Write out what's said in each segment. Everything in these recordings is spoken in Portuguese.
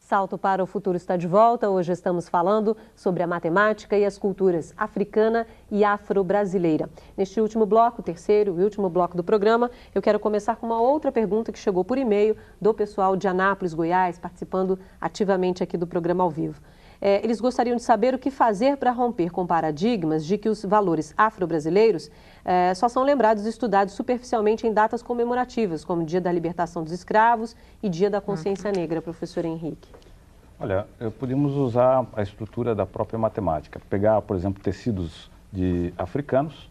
Salto para o Futuro está de volta. Hoje estamos falando sobre a matemática e as culturas africana e afro-brasileira. Neste último bloco, o terceiro e último bloco do programa, eu quero começar com uma outra pergunta que chegou por e-mail do pessoal de Anápolis, Goiás, participando ativamente aqui do programa ao vivo. Eles gostariam de saber o que fazer para romper com paradigmas de que os valores afro-brasileiros só são lembrados e estudados superficialmente em datas comemorativas, como Dia da Libertação dos Escravos e Dia da Consciência Negra, professor Henrique. Olha, podíamos usar a estrutura da própria matemática. Pegar, por exemplo, tecidos africanos,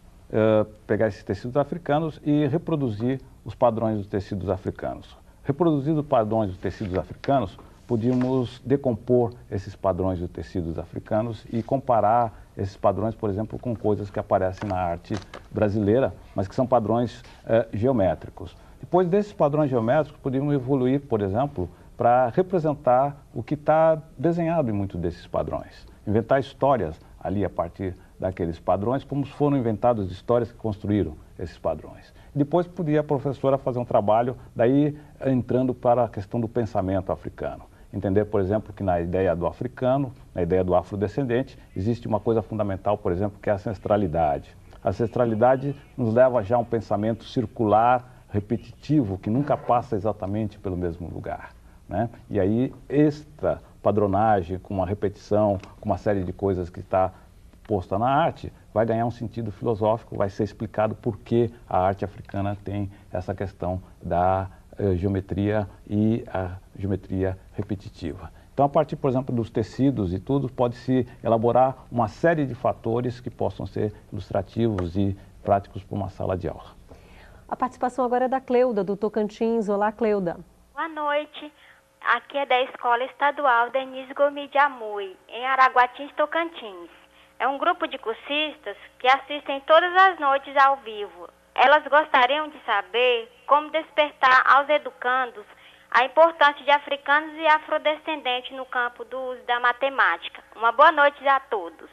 pegar esses tecidos africanos e reproduzir os padrões dos tecidos africanos. Reproduzindo os padrões dos tecidos africanos, podíamos decompor esses padrões dos tecidos africanos e comparar esses padrões, por exemplo, com coisas que aparecem na arte brasileira, mas que são padrões geométricos. Depois desses padrões geométricos, podíamos evoluir, por exemplo, para representar o que está desenhado em muitos desses padrões. Inventar histórias ali a partir daqueles padrões, como foram inventadas histórias que construíram esses padrões. Depois podia a professora fazer um trabalho, daí entrando para a questão do pensamento africano. Entender, por exemplo, que na ideia do africano, na ideia do afrodescendente, existe uma coisa fundamental, por exemplo, que é a ancestralidade. A ancestralidade nos leva já a um pensamento circular, repetitivo, que nunca passa exatamente pelo mesmo lugar, né? E aí, esta padronagem, com uma repetição, com uma série de coisas que está posta na arte, vai ganhar um sentido filosófico, vai ser explicado por que a arte africana tem essa questão da geometria e a geometria repetitiva. Então, a partir, por exemplo, dos tecidos e tudo, pode-se elaborar uma série de fatores que possam ser ilustrativos e práticos para uma sala de aula. A participação agora é da Cleuda, do Tocantins. Olá, Cleuda. Boa noite. Aqui é da Escola Estadual Denise Gomes de Amui, em Araguatins, Tocantins. É um grupo de cursistas que assistem todas as noites ao vivo. Elas gostariam de saber como despertar aos educandos a importância de africanos e afrodescendentes no campo do uso da matemática. Uma boa noite a todos.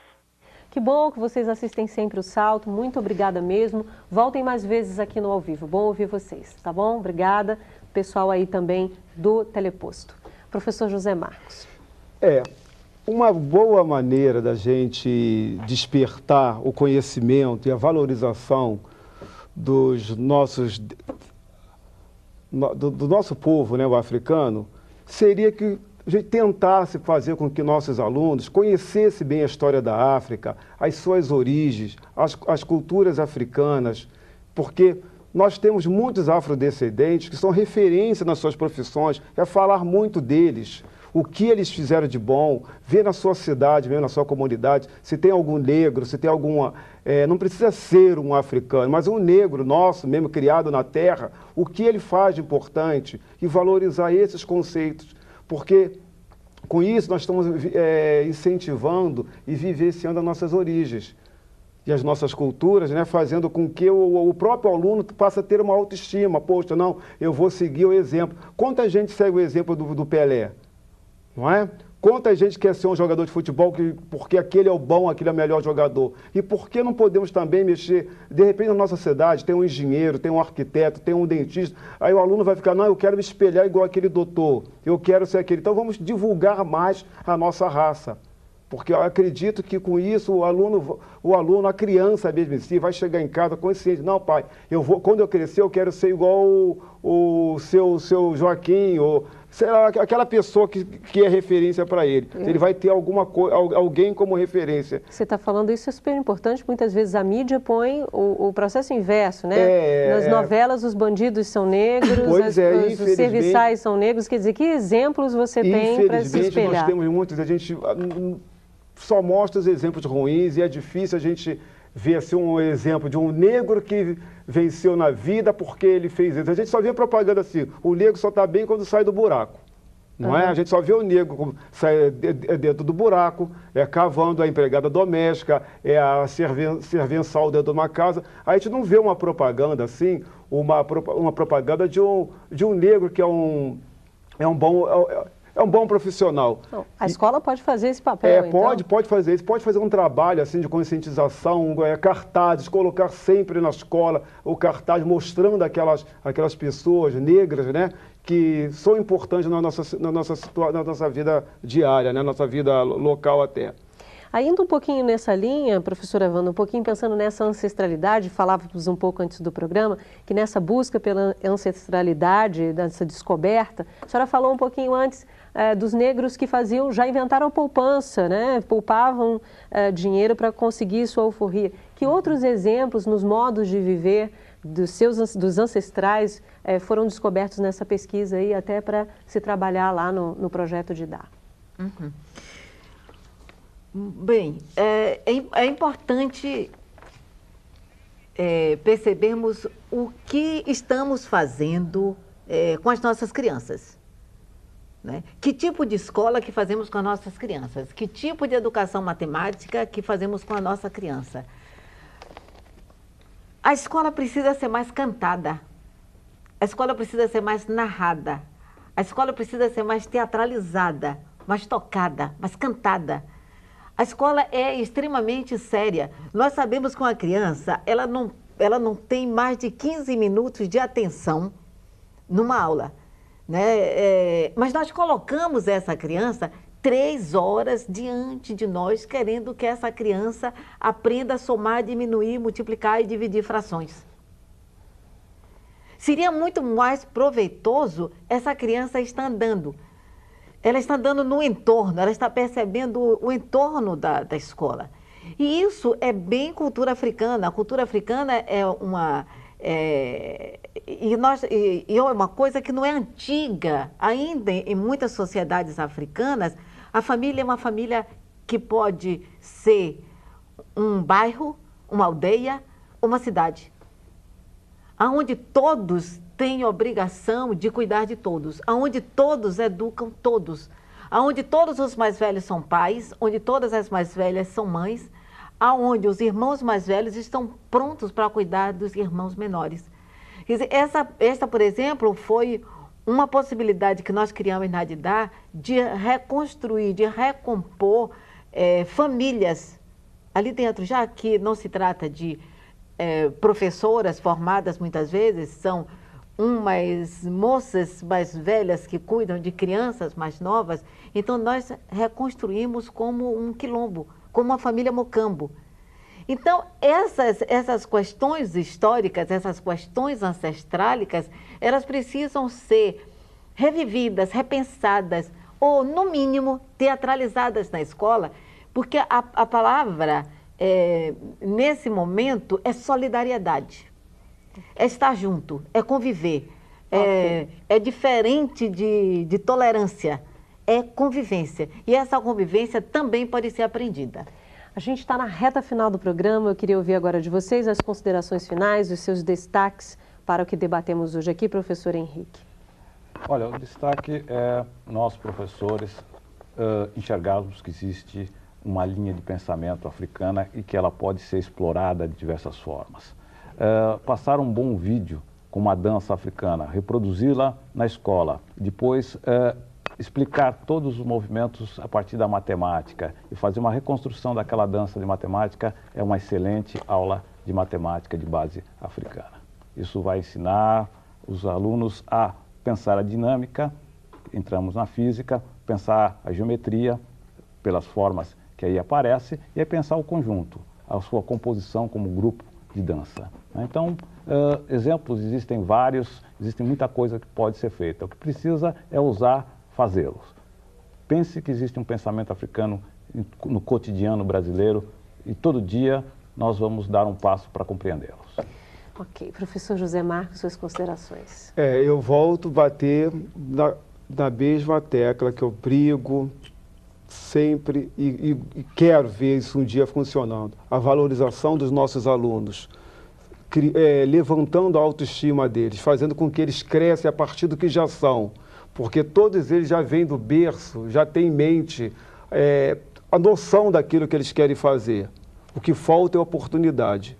Que bom que vocês assistem sempre o Salto. Muito obrigada mesmo. Voltem mais vezes aqui no Ao Vivo. Bom ouvir vocês, tá bom? Obrigada. Pessoal aí também do Teleposto. Professor José Marcos. Uma boa maneira da gente despertar o conhecimento e a valorização do nosso povo, né, o africano, seria que a gente tentasse fazer com que nossos alunos conhecessem bem a história da África, as suas origens, as culturas africanas, porque nós temos muitos afrodescendentes que são referência nas suas profissões, falar muito deles, o que eles fizeram de bom, ver na sua cidade, ver na sua comunidade, se tem algum negro, se tem alguma... não precisa ser um africano, mas um negro nosso, mesmo criado na terra, o que ele faz de importante e valorizar esses conceitos, porque com isso nós estamos incentivando e vivenciando as nossas origens e as nossas culturas, né, fazendo com que o próprio aluno passe a ter uma autoestima. Poxa, não, eu vou seguir o exemplo. Quanta gente segue o exemplo do Pelé? Não é? Quanta gente quer ser um jogador de futebol porque aquele é o bom, aquele é o melhor jogador. E por que não podemos também mexer? De repente, na nossa cidade, tem um engenheiro, tem um arquiteto, tem um dentista. Aí o aluno vai ficar, não, eu quero me espelhar igual aquele doutor, eu quero ser aquele. Então, vamos divulgar mais a nossa raça. Porque eu acredito que com isso o aluno, a criança mesmo em si, vai chegar em casa consciente. Não, pai, quando eu crescer, eu quero ser igual o seu Joaquim, ou sei lá, aquela pessoa que é referência para ele. Ele vai ter alguém como referência. Você está falando isso, é super importante. Muitas vezes a mídia põe o processo inverso, né? Nas novelas os bandidos são negros, os serviçais são negros. Quer dizer, que exemplos você tem para se espelhar? Infelizmente, nós temos muitos, a gente só mostra os exemplos ruins e é difícil a gente ver assim, um exemplo de um negro que venceu na vida porque ele fez isso. A gente só vê propaganda assim, o negro só está bem quando sai do buraco. Não é? A gente só vê o negro sair dentro do buraco, cavando a empregada doméstica, a servençal dentro de uma casa. A gente não vê uma propaganda assim, uma propaganda de um negro que é um bom profissional. Não, a escola pode fazer esse papel, então? Pode fazer isso. Pode fazer um trabalho assim, de conscientização, cartazes, colocar sempre na escola o cartaz mostrando aquelas pessoas negras, né, que são importantes na nossa vida diária, na nossa vida local até. Ainda um pouquinho nessa linha, professora Wanda, um pouquinho pensando nessa ancestralidade, falávamos um pouco antes do programa, que nessa busca pela ancestralidade, dessa descoberta, a senhora falou um pouquinho antes dos negros que já inventaram a poupança, né? Poupavam dinheiro para conseguir sua alforria. Que outros exemplos nos modos de viver dos ancestrais foram descobertos nessa pesquisa aí, até para se trabalhar lá no projeto de dar? Uhum. Bem, é importante percebermos o que estamos fazendo com as nossas crianças. Né? Que tipo de escola que fazemos com as nossas crianças? Que tipo de educação matemática que fazemos com a nossa criança? A escola precisa ser mais cantada. A escola precisa ser mais narrada. A escola precisa ser mais teatralizada, mais tocada, mais cantada. A escola é extremamente séria. Nós sabemos que uma criança, ela não tem mais de 15 minutos de atenção numa aula. Né? Mas nós colocamos essa criança 3 horas diante de nós, querendo que essa criança aprenda a somar, diminuir, multiplicar e dividir frações. Seria muito mais proveitoso essa criança estar andando. Ela está andando no entorno, ela está percebendo o entorno da escola. E isso é bem cultura africana. A cultura africana é uma coisa que não é antiga. Ainda em muitas sociedades africanas, a família é uma família que pode ser um bairro, uma aldeia, uma cidade, onde todos têm obrigação de cuidar de todos, onde todos educam todos, onde todos os mais velhos são pais, onde todas as mais velhas são mães, onde os irmãos mais velhos estão prontos para cuidar dos irmãos menores. Quer dizer, essa, por exemplo, foi uma possibilidade que nós criamos na Didá de reconstruir, de recompor famílias ali dentro, já que não se trata de professoras formadas muitas vezes, são umas moças mais velhas que cuidam de crianças mais novas, então nós reconstruímos como um quilombo, como uma família mocambo. Então, essas questões históricas, essas questões ancestrálicas, elas precisam ser revividas, repensadas, ou, no mínimo, teatralizadas na escola, porque a palavra, nesse momento, é solidariedade. É estar junto, é conviver, é diferente de tolerância, é convivência. E essa convivência também pode ser aprendida. A gente está na reta final do programa, eu queria ouvir agora de vocês as considerações finais, os seus destaques para o que debatemos hoje aqui, professor Henrique. Olha, o destaque é nós, professores, enxergarmos que existe uma linha de pensamento africana e que ela pode ser explorada de diversas formas. Passar um bom vídeo com uma dança africana, reproduzi-la na escola, depois explicar todos os movimentos a partir da matemática e fazer uma reconstrução daquela dança de matemática é uma excelente aula de matemática de base africana. Isso vai ensinar os alunos a pensar a dinâmica, entramos na física, pensar a geometria pelas formas que aí aparecem e aí pensar o conjunto, a sua composição como grupo de dança. Então, exemplos existem vários, existe muita coisa que pode ser feita. O que precisa é fazê-los. Pense que existe um pensamento africano no cotidiano brasileiro e todo dia nós vamos dar um passo para compreendê-los. Ok. Professor José Marcos, suas considerações. Eu volto a bater na mesma tecla que eu brigo sempre e quero ver isso um dia funcionando. A valorização dos nossos alunos, levantando a autoestima deles, fazendo com que eles cresçam a partir do que já são. Porque todos eles já vêm do berço, já têm em mente a noção daquilo que eles querem fazer. O que falta é oportunidade.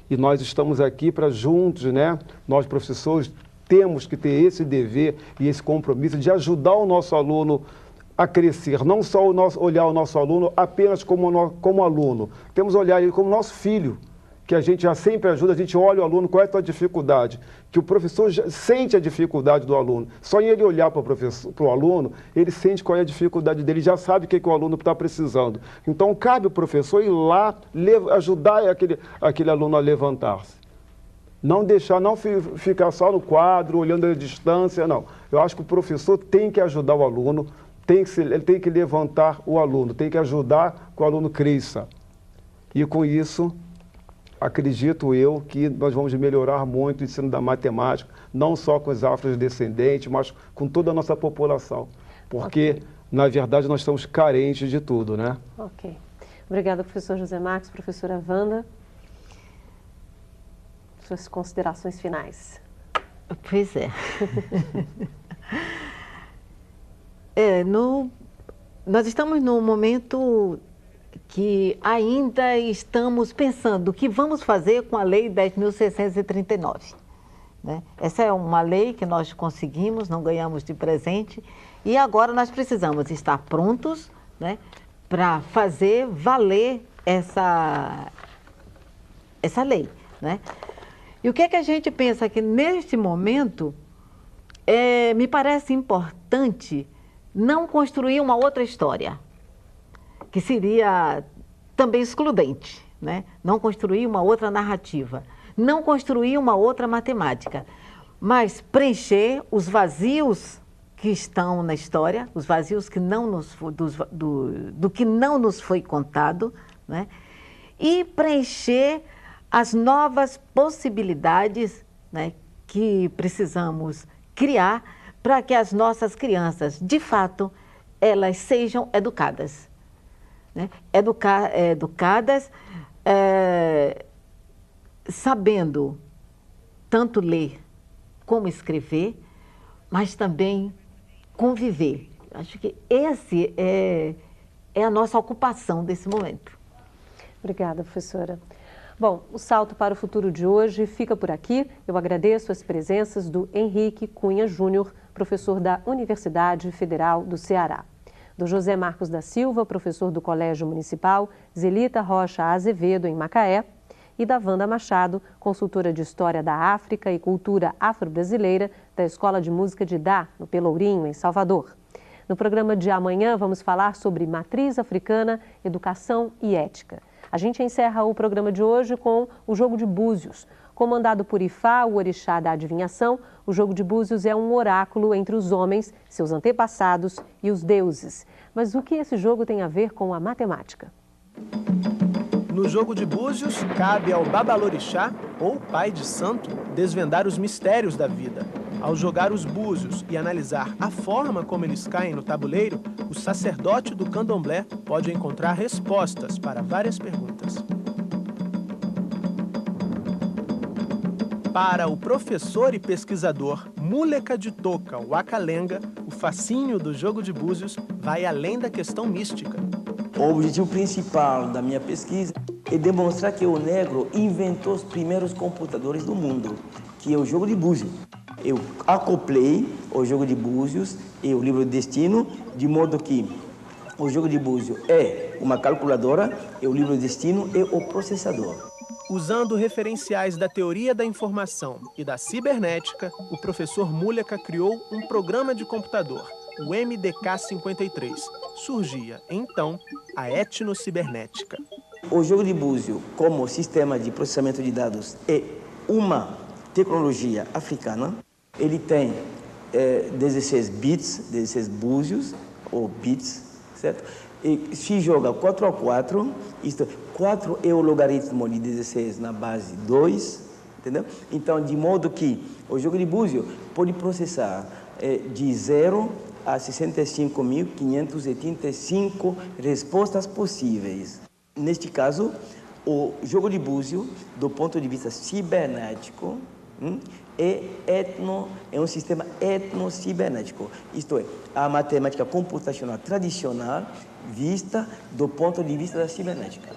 E nós estamos aqui para juntos, né? Nós, professores, temos que ter esse dever e esse compromisso de ajudar o nosso aluno a crescer. Não só olhar o nosso aluno apenas como aluno. Temos que olhar ele como nosso filho, que a gente já sempre ajuda, a gente olha o aluno, qual é a tua dificuldade, que o professor já sente a dificuldade do aluno. Só em ele olhar para o aluno, ele sente qual é a dificuldade dele, já sabe o que o aluno está precisando. Então, cabe o professor ir lá, ajudar aquele aluno a levantar-se. Não deixar, não ficar só no quadro, olhando a distância, não. Eu acho que o professor tem que ajudar o aluno, ele tem que levantar o aluno, tem que ajudar que o aluno cresça. E com isso, acredito eu que nós vamos melhorar muito o ensino da matemática, não só com os afrodescendentes, mas com toda a nossa população. Porque, na verdade, nós estamos carentes de tudo, né? Ok. Obrigada, professor José Marcos, professora Wanda. Suas considerações finais. Pois é. Nós estamos num momento que ainda estamos pensando o que vamos fazer com a Lei 10.639. Né? Essa é uma lei que nós conseguimos, não ganhamos de presente, e agora nós precisamos estar prontos, né, para fazer valer essa lei. Né? E o que é que a gente pensa que neste momento me parece importante não construir uma outra história, que seria também excludente, né? Não construir uma outra narrativa, não construir uma outra matemática, mas preencher os vazios que estão na história, os vazios que não nos, do que não nos foi contado, né? E preencher as novas possibilidades, né, que precisamos criar para que as nossas crianças, de fato, elas sejam educadas. Né? Educadas sabendo tanto ler como escrever, mas também conviver. Acho que esse é a nossa ocupação desse momento. Obrigada, professora. Bom, o Salto para o Futuro de hoje fica por aqui. Eu agradeço as presenças do Henrique Cunha Júnior, professor da Universidade Federal do Ceará, do José Marcos da Silva, professor do Colégio Municipal Zelita Rocha Azevedo, em Macaé, e da Wanda Machado, consultora de História da África e Cultura Afro-Brasileira da Escola de Música de Dá, no Pelourinho, em Salvador. No programa de amanhã vamos falar sobre matriz africana, educação e ética. A gente encerra o programa de hoje com o jogo de búzios. Comandado por Ifá, o orixá da adivinhação, o jogo de búzios é um oráculo entre os homens, seus antepassados e os deuses. Mas o que esse jogo tem a ver com a matemática? No jogo de búzios, cabe ao babalorixá, ou pai de santo, desvendar os mistérios da vida. Ao jogar os búzios e analisar a forma como eles caem no tabuleiro, o sacerdote do candomblé pode encontrar respostas para várias perguntas. Para o professor e pesquisador Muleka de Toca Wakalenga, o fascínio do jogo de búzios vai além da questão mística. O objetivo principal da minha pesquisa é demonstrar que o negro inventou os primeiros computadores do mundo, que é o jogo de búzios. Eu acoplei o jogo de búzios e o livro de destino, de modo que o jogo de búzios é uma calculadora, e o livro de destino é o processador. Usando referenciais da teoria da informação e da cibernética, o professor Muleka criou um programa de computador, o MDK-53. Surgia, então, a etnocibernética. O jogo de búzios, como sistema de processamento de dados, é uma tecnologia africana. Ele tem 16 bits, 16 búzios, ou bits, certo? E se joga 4 a 4, isto, 4 é o logaritmo de 16 na base 2, entendeu? Então, de modo que o jogo de búzios pode processar de 0 a 65.585 respostas possíveis. Neste caso, o jogo de búzios, do ponto de vista cibernético, é um sistema etnocibernético. Isto é, a matemática computacional tradicional vista do ponto de vista da cibernética.